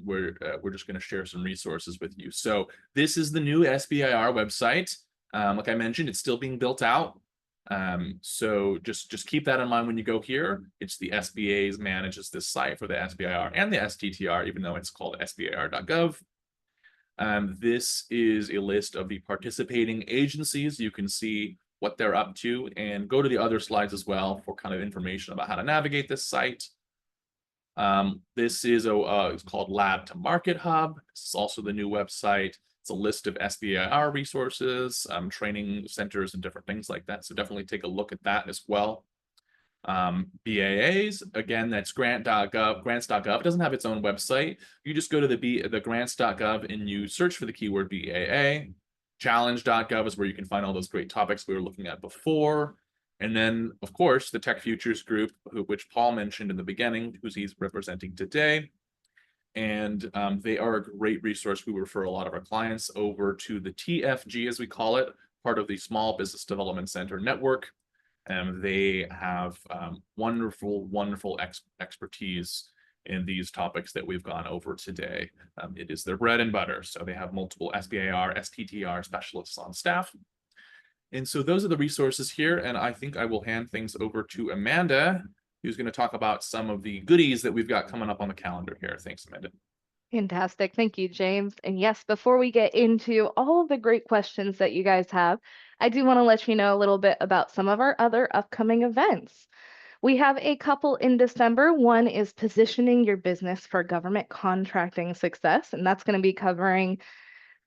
we're just going to share some resources with you. So this is the new SBIR website. Like I mentioned, it's still being built out. So just keep that in mind when you go here. It's the SBA's manages this site for the SBIR and the STTR, even though it's called SBIR.gov. This is a list of the participating agencies. You can see what they're up to, and go to the other slides as well for kind of information about how to navigate this site. This is it's called Lab to Market Hub. This is also the new website. It's a list of SBIR resources, training centers, and different things like that. So definitely take a look at that as well. BAAs, again, that's grant.gov, grants.gov. It doesn't have its own website. You just go to the grants.gov and you search for the keyword BAA. Challenge.gov is where you can find all those great topics we were looking at before. And then, of course, the Tech Futures Group, which Paul mentioned in the beginning, who he's representing today. And they are a great resource. We refer a lot of our clients over to the TFG, as we call it, part of the Small Business Development Center Network. They have wonderful expertise in these topics that we've gone over today. It is their bread and butter. So they have multiple SBIR, STTR specialists on staff. And so those are the resources here. And I think I will hand things over to Amanda, who's going to talk about some of the goodies that we've got coming up on the calendar here. Thanks, Amanda. Fantastic. Thank you, James. And yes, before we get into all of the great questions that you guys have, I do want to let you know a little bit about some of our other upcoming events. We have a couple in December. One is positioning your business for government contracting success, and that's going to be covering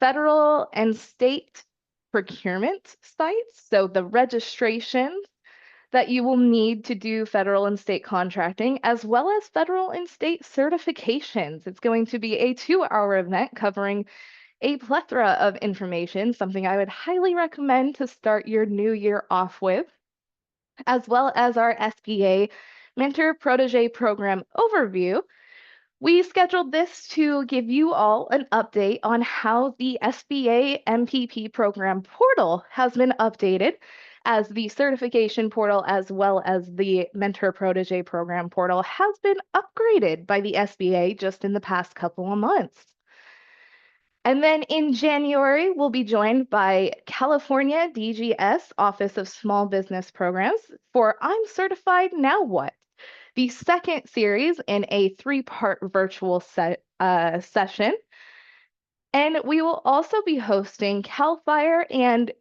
federal and state procurement sites. So the registration that you will need to do federal and state contracting, as well as federal and state certifications. It's going to be a 2-hour event covering a plethora of information, something I would highly recommend to start your new year off with, as well as our SBA Mentor Protege Program overview. We scheduled this to give you all an update on how the SBA MPP program portal has been updated, as the certification portal as well as the Mentor Protege program portal has been upgraded by the SBA just in the past couple of months. And then in January, we'll be joined by California DGS Office of Small Business Programs for I'm Certified, Now What? The second series in a 3-part virtual session. And we will also be hosting CAL FIRE and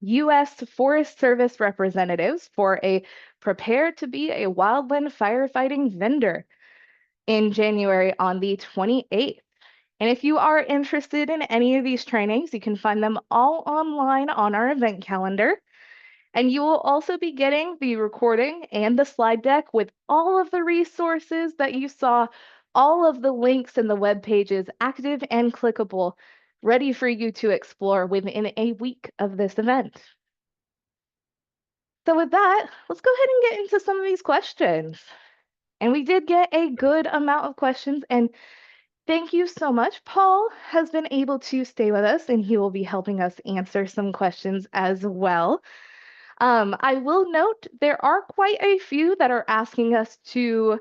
U.S. Forest Service representatives for a Prepare to be a Wildland Firefighting Vendor in January on the 28th. And if you are interested in any of these trainings, you can find them all online on our event calendar. And you will also be getting the recording and the slide deck with all of the resources that you saw, all of the links and the web pages active and clickable, ready for you to explore within a week of this event. So with that, let's go ahead and get into some of these questions. And we did get a good amount of questions, and thank you so much. Paul has been able to stay with us, and he will be helping us answer some questions as well. I will note there are quite a few that are asking us to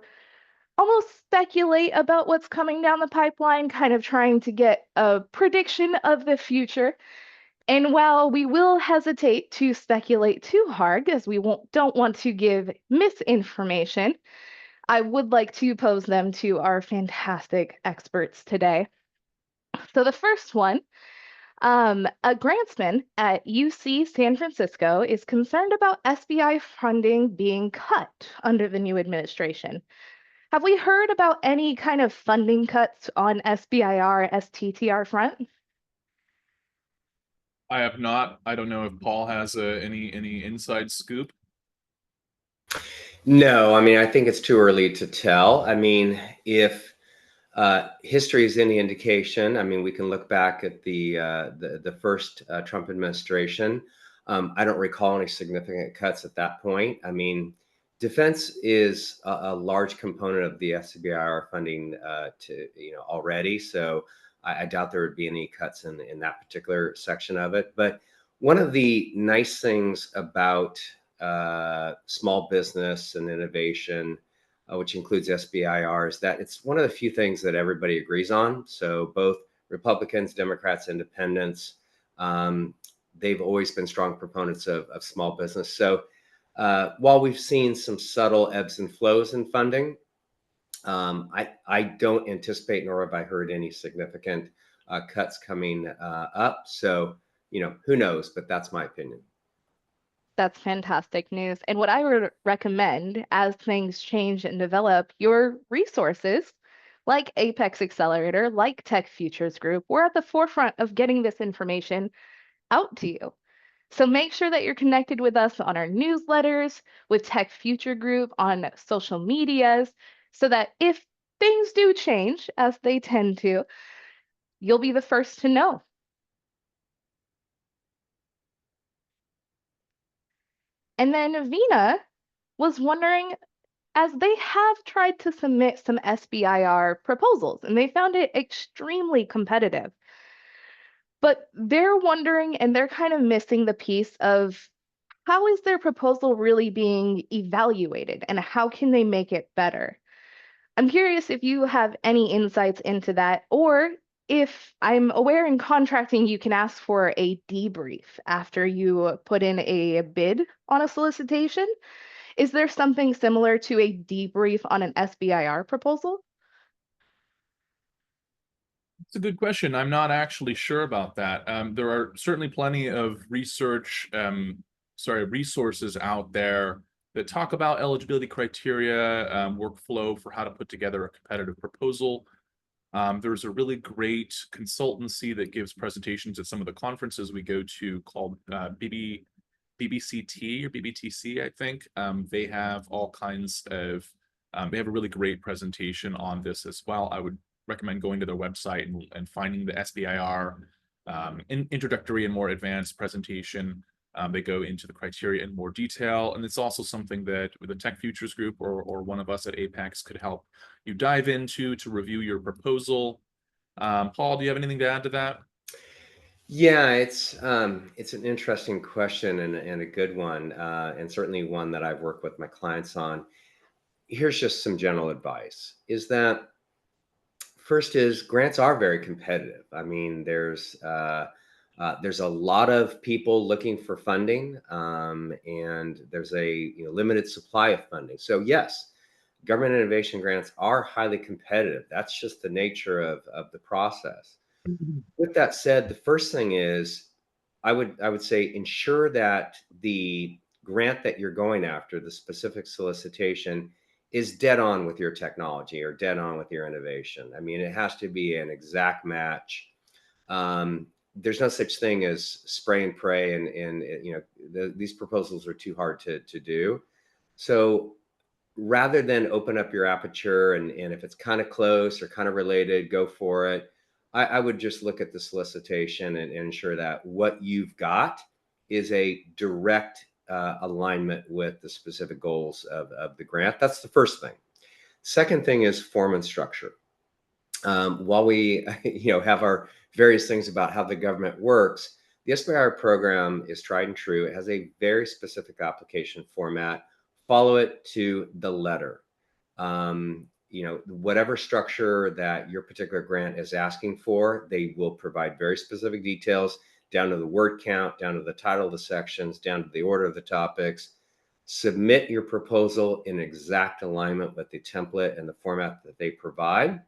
almost speculate about what's coming down the pipeline, kind of trying to get a prediction of the future. And while we will hesitate to speculate too hard, as we don't want to give misinformation, I would like to pose them to our fantastic experts today. So the first one, a grantsman at UC San Francisco is concerned about SBI funding being cut under the new administration. Have we heard about any kind of funding cuts on SBIR, STTR front? I have not. I don't know if Paul has any inside scoop. No, I mean, I think it's too early to tell. I mean, if history is any indication, I mean, we can look back at the first Trump administration. I don't recall any significant cuts at that point. I mean, defense is a large component of the SBIR funding already. So I doubt there would be any cuts in that particular section of it. But one of the nice things about small business and innovation, which includes SBIR, is that it's one of the few things that everybody agrees on. So both Republicans, Democrats, Independents, they've always been strong proponents of small business. So while we've seen some subtle ebbs and flows in funding, I don't anticipate, nor have I heard any significant cuts coming up. So, who knows? But that's my opinion. That's fantastic news. And what I would recommend as things change and develop, your resources like Apex Accelerator, like Tech Futures Group, we're at the forefront of getting this information out to you. So make sure that you're connected with us on our newsletters, with Tech Future Group on social medias, so that if things do change, as they tend to, you'll be the first to know. And then Vina was wondering, as they have tried to submit some SBIR proposals and they found it extremely competitive, but they're wondering and they're kind of missing the piece of how is their proposal really being evaluated and how can they make it better? I'm curious if you have any insights into that, or if I'm aware in contracting, you can ask for a debrief after you put in a bid on a solicitation. Is there something similar to a debrief on an SBIR proposal? It's a good question. I'm not actually sure about that. There are certainly plenty of resources out there that talk about eligibility criteria, workflow for how to put together a competitive proposal. There's a really great consultancy that gives presentations at some of the conferences we go to called BBCT or BBTC, I think. They have all kinds of, they have a really great presentation on this as well. I would recommend going to their website and finding the SBIR introductory and more advanced presentation. They go into the criteria in more detail, and it's also something that with the Tech Futures Group or one of us at Apex could help you dive into to review your proposal. Paul, do you have anything to add to that? Yeah, it's an interesting question and a good one, and certainly one that I've worked with my clients on. Here's just some general advice: is that first is grants are very competitive. I mean, there's a lot of people looking for funding, and there's a limited supply of funding. So yes, government innovation grants are highly competitive. That's just the nature of the process. With that said, the first thing is I would say ensure that the grant that you're going after, the specific solicitation, is dead on with your technology or dead on with your innovation. I mean, it has to be an exact match. There's no such thing as spray and pray, and these proposals are too hard to do. So rather than open up your aperture and if it's kind of close or kind of related, go for it. I would just look at the solicitation and ensure that what you've got is a direct alignment with the specific goals of the grant. That's the first thing. Second thing is form and structure. While we have our various things about how the government works, the SBIR program is tried and true. It has a very specific application format. Follow it to the letter. Whatever structure that your particular grant is asking for, they will provide very specific details down to the word count, down to the title of the sections, down to the order of the topics. Submit your proposal in exact alignment with the template and the format that they provide.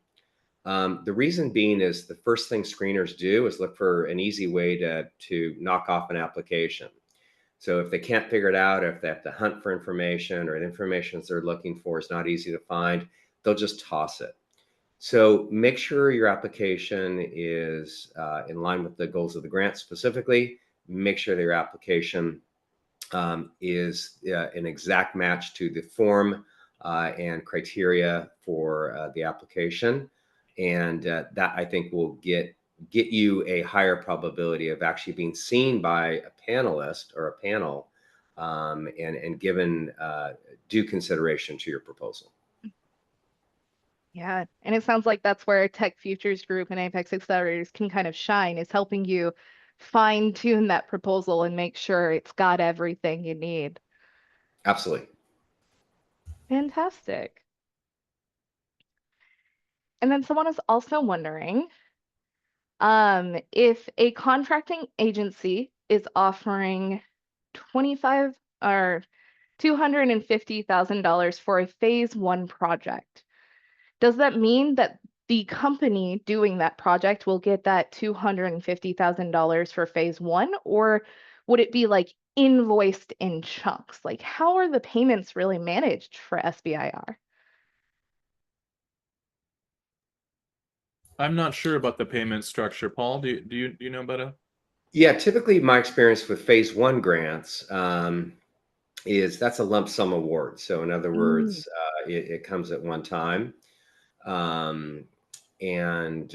The reason being is the first thing screeners do is look for an easy way to knock off an application. So if they can't figure it out, or if they have to hunt for information, or the information they're looking for is not easy to find, they'll just toss it. So make sure your application is in line with the goals of the grant specifically. Make sure that your application is an exact match to the form and criteria for the application. And that I think will get you a higher probability of actually being seen by a panelist or a panel and given due consideration to your proposal. Yeah, and it sounds like that's where Tech Futures Group and Apex Accelerators can kind of shine, is helping you fine tune that proposal and make sure it's got everything you need. Absolutely. Fantastic. And then someone is also wondering if a contracting agency is offering 25 or $250,000 for a phase one project. Does that mean that the company doing that project will get that $250,000 for phase one, or would it be like invoiced in chunks? Like, how are the payments really managed for SBIR? I'm not sure about the payment structure. Paul, do you know about it? Yeah, typically my experience with phase one grants is that's a lump sum award. So in other Mm, words, it comes at one time. Um, and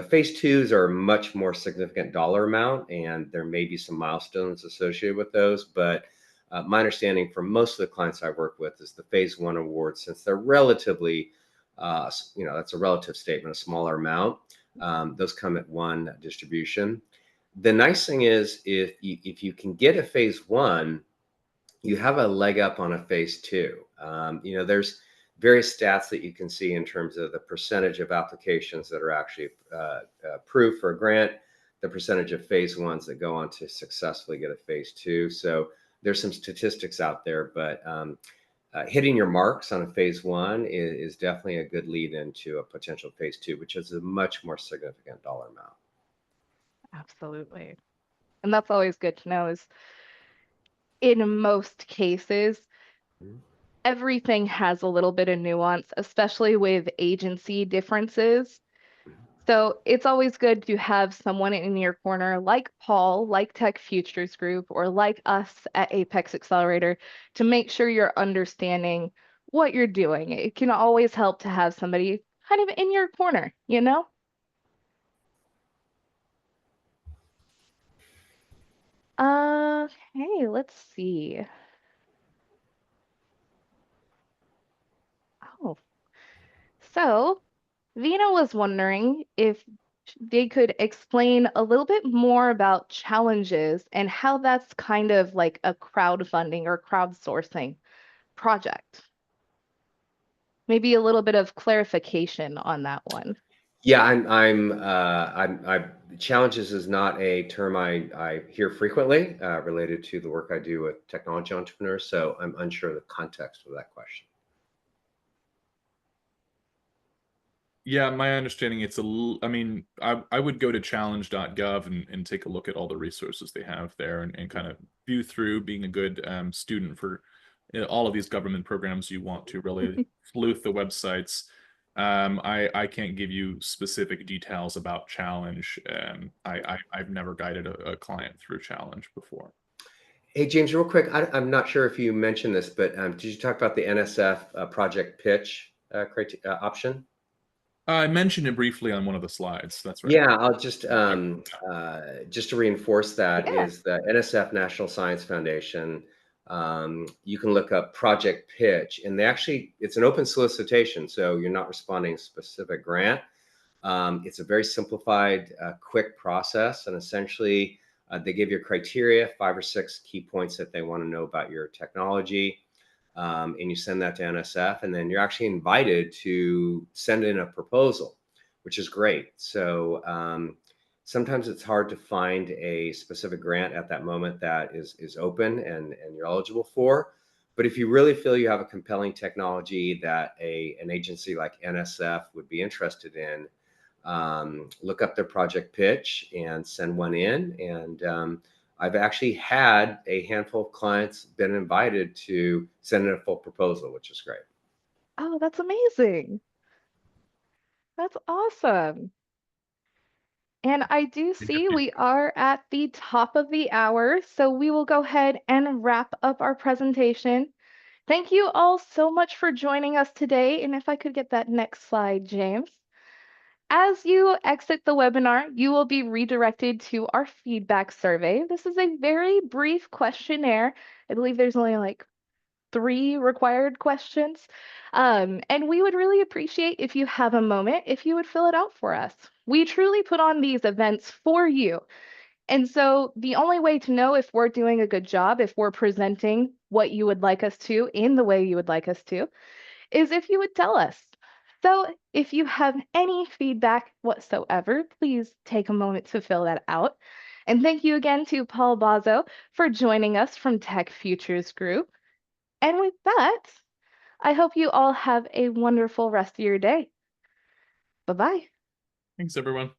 phase twos are a much more significant dollar amount, and there may be some milestones associated with those. But my understanding from most of the clients I work with is the phase one award, since they're relatively, that's a relative statement, a smaller amount. Those come at one distribution. The nice thing is if you can get a phase one, you have a leg up on a phase two. There's various stats that you can see in terms of the percentage of applications that are actually approved for a grant, the percentage of phase ones that go on to successfully get a phase two. So there's some statistics out there, but hitting your marks on a phase one is definitely a good lead into a potential phase two, which is a much more significant dollar amount. absolutely. And that's always good to know is in most cases, Mhm. everything has a little bit of nuance, especially with agency differences. So it's always good to have someone in your corner like Paul, like Tech Futures Group, or like us at Apex Accelerator to make sure you're understanding what you're doing. It can always help to have somebody kind of in your corner, you know? Okay, let's see. Oh, so Vina was wondering if they could explain a little bit more about challenges and how that's kind of like a crowdfunding or crowdsourcing project. Maybe a little bit of clarification on that one. Yeah, challenges is not a term I hear frequently related to the work I do with technology entrepreneurs. So I'm unsure of the context of that question. Yeah, my understanding I mean, I would go to challenge.gov and take a look at all the resources they have there and kind of view through being a good student for all of these government programs. You want to really sleuth the websites. I can't give you specific details about Challenge. I've never guided a client through Challenge before. Hey, James, real quick, I'm not sure if you mentioned this, but did you talk about the NSF project pitch option? I mentioned it briefly on one of the slides. That's right. Yeah, I'll just to reinforce that Yeah. is the NSF National Science Foundation. You can look up Project Pitch, and it's an open solicitation, so you're not responding to a specific grant. It's a very simplified, quick process, and essentially they give you criteria, 5 or 6 key points that they want to know about your technology. And you send that to NSF, and then you're actually invited to send in a proposal, which is great. So sometimes it's hard to find a specific grant at that moment that is open and you're eligible for. But if you really feel you have a compelling technology that an agency like NSF would be interested in, look up their project pitch and send one in. And I've actually had a handful of clients been invited to send in a full proposal, which is great. Oh, that's amazing. That's awesome. And I do see we are at the top of the hour, so we will go ahead and wrap up our presentation. Thank you all so much for joining us today. And if I could get that next slide, James. As you exit the webinar, you will be redirected to our feedback survey. This is a very brief questionnaire. I believe there's only like 3 required questions. And we would really appreciate if you have a moment, if you would fill it out for us. We truly put on these events for you. And so the only way to know if we're doing a good job, if we're presenting what you would like us to in the way you would like us to, is if you would tell us. So if you have any feedback whatsoever, please take a moment to fill that out. And thank you again to Paul Bozzo for joining us from Tech Futures Group. And with that, I hope you all have a wonderful rest of your day. Bye-bye. Thanks, everyone.